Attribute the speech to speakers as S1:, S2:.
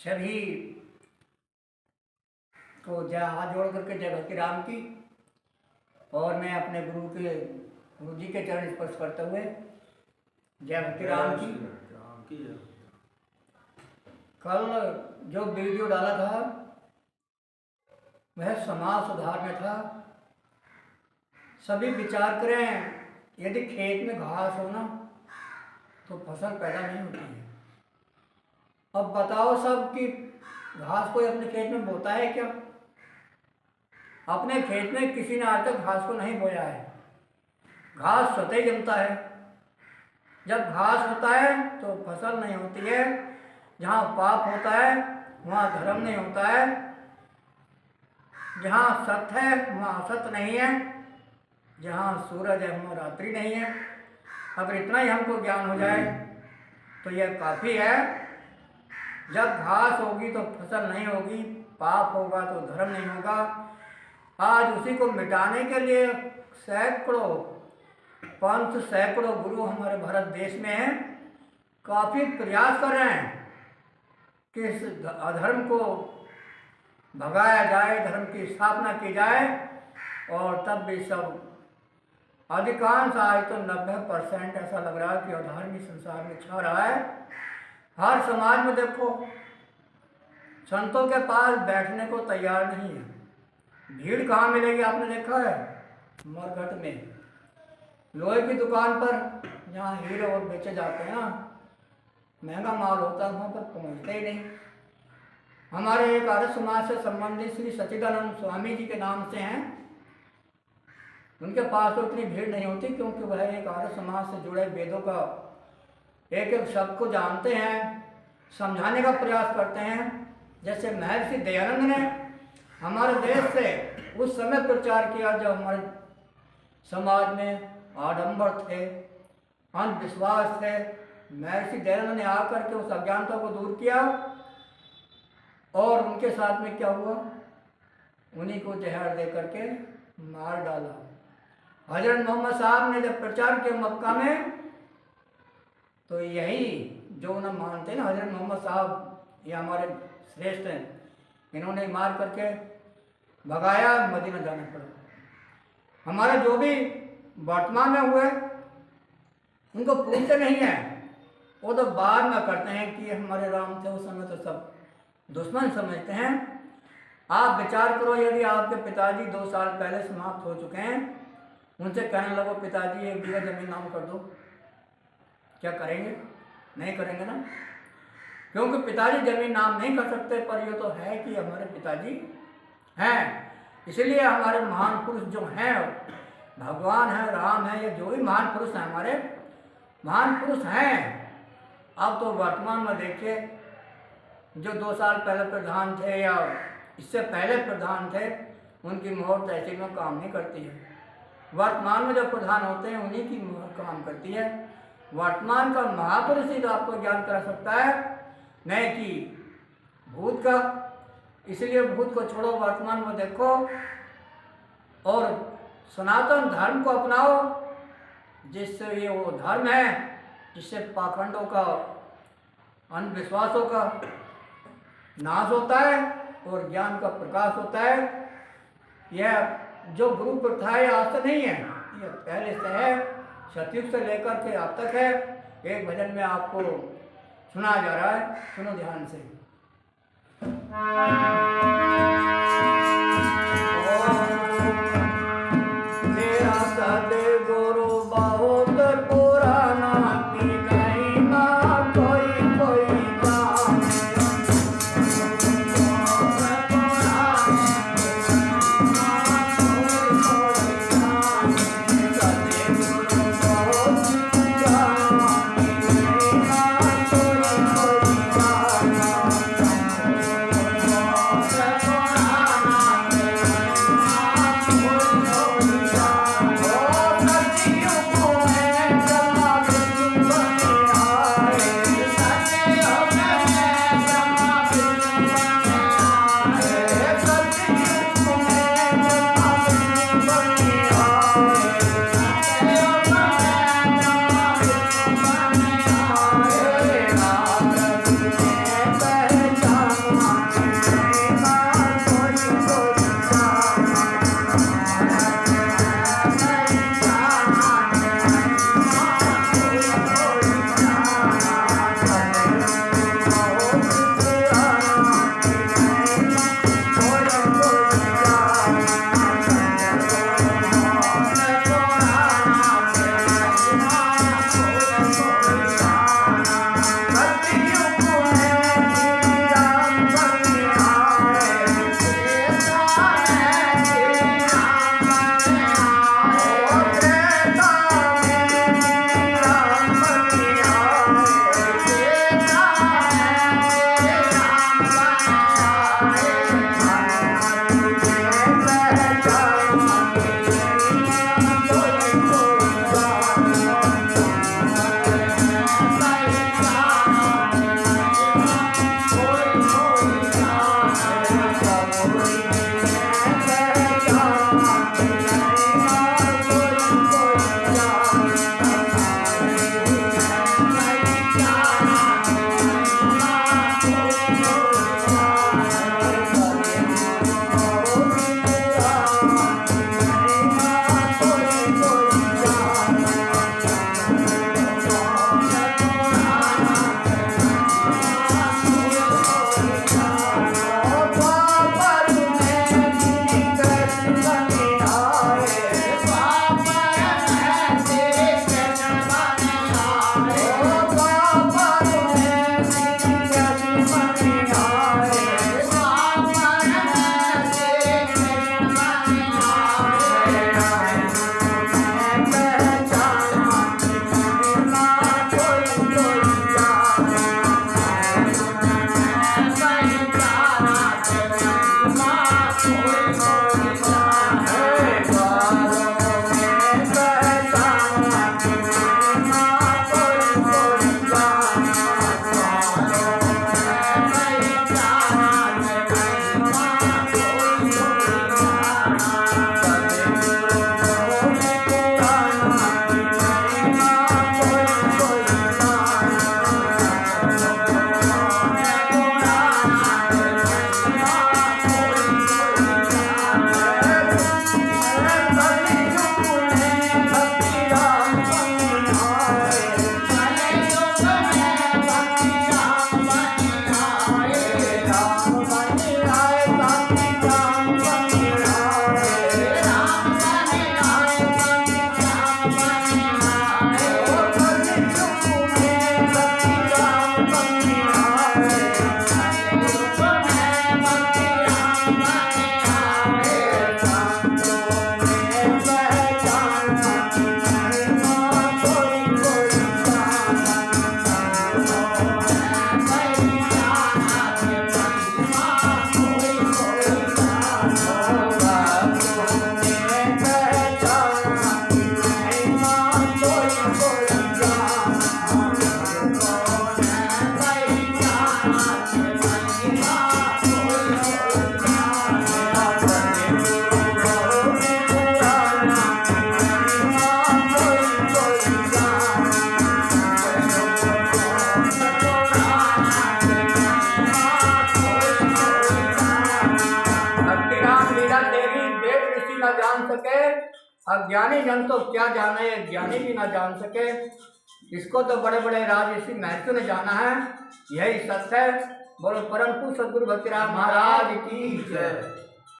S1: सभी को जय हाथ जोड़ करके जय भक्ति राम की। और मैं अपने गुरु जी के चरण स्पर्श करते हुए जय भक्ति राम की। कल जो वीडियो डाला था वह समाज सुधार में था। सभी विचार करें, यदि खेत में घास हो ना तो फसल पैदा नहीं होती है। अब बताओ सब कि घास कोई अपने खेत में बोता है क्या? अपने खेत में किसी ने आज तक घास को नहीं बोया है। घास स्वतः ही जमता है। जब घास होता है तो फसल नहीं होती है। जहाँ पाप होता है वहाँ धर्म नहीं होता है। जहाँ सत्य है वहाँ असत्य नहीं है। जहाँ सूरज है वहाँ रात्रि नहीं है। अगर इतना ही हमको ज्ञान हो जाए तो यह काफ़ी है। जब घास होगी तो फसल नहीं होगी, पाप होगा तो धर्म नहीं होगा। आज उसी को मिटाने के लिए सैकड़ों पंथ, सैकड़ों गुरु हमारे भारत देश में हैं। काफ़ी प्रयास कर रहे हैं कि इस अधर्म को भगाया जाए, धर्म की स्थापना की जाए। और तब भी सब अधिकांश, आज तो 90% ऐसा लग रहा है कि अधर्मी संसार में छा रहा है। हर समाज में देखो, संतों के पास बैठने को तैयार नहीं है। भीड़ कहाँ मिलेगी? आपने देखा है मरघट में, लोहे की दुकान पर जहाँ हीरे और बेचे जाते हैं ना, महंगा माल होता है, वहाँ पर पहुँचते ही नहीं। हमारे एक आर्य समाज से संबंधित श्री सच्चिदानंद स्वामी जी के नाम से हैं, उनके पास तो इतनी भीड़ नहीं होती क्योंकि वह एक आर्य समाज से जुड़े वेदों का एक एक शब्द को जानते हैं, समझाने का प्रयास करते हैं। जैसे महर्षि दयानंद ने हमारे देश से उस समय प्रचार किया जब हमारे समाज में आडंबर थे, अंधविश्वास थे। महर्षि दयानंद ने आकर के उस अज्ञानता को दूर किया। और उनके साथ में क्या हुआ? उन्हीं को जहर दे करके मार डाला। हजरत मोहम्मद साहब ने जब प्रचार किया मक्का में, तो यही जो न मानते ना हजरत मोहम्मद साहब, ये हमारे श्रेष्ठ हैं, इन्होंने मार करके भगाया, मदीना जाना पड़ा। हमारे जो भी वर्तमान में हुए उनको पूछते नहीं है, वो तो बाद में करते हैं कि हमारे राम थे उस समय, तो सब दुश्मन समझते हैं। आप विचार करो, यदि आपके पिताजी 2 साल पहले समाप्त हो चुके हैं, उनसे कहने लगो पिताजी 1 बीघा जमीन नाम कर दो, क्या करेंगे? नहीं करेंगे ना, क्योंकि पिताजी जमीन नाम नहीं कर सकते। पर ये तो है कि हमारे पिताजी हैं। इसलिए हमारे महान पुरुष जो हैं, भगवान हैं, राम हैं, या जो भी महान पुरुष हैं, हमारे महान पुरुष हैं। अब तो वर्तमान में देखिए, जो 2 साल पहले प्रधान थे या इससे पहले प्रधान थे, उनकी मोहर तहसील में काम नहीं करती है। वर्तमान में जो प्रधान होते हैं उन्हीं की मोहर काम करती है। वर्तमान का महापुरुष ही तो आपको ज्ञान करा सकता है, नहीं कि भूत का। इसलिए भूत को छोड़ो, वर्तमान में देखो और सनातन धर्म को अपनाओ, जिससे ये वो धर्म है जिससे पाखंडों का, अंधविश्वासों का नाश होता है और ज्ञान का प्रकाश होता है। यह जो गुरु प्रथा है आज से नहीं है, यह पहले से है, सतयुग से लेकर के अब तक है। एक भजन में आपको सुनाया जा रहा है, सुनो ध्यान से। मेरा सतगुरु बहुत पुराना, की नहीं मां कोई कोई काम। अज्ञानी जन तो क्या जाने, ज्ञानी भी ना जान सके। इसको तो बड़े बड़े राजर्षि महर्षियों ने जाना है। यही सत्य है। बोलो परम पूज्य सद्गुरु भक्तिराम महाराज की जय।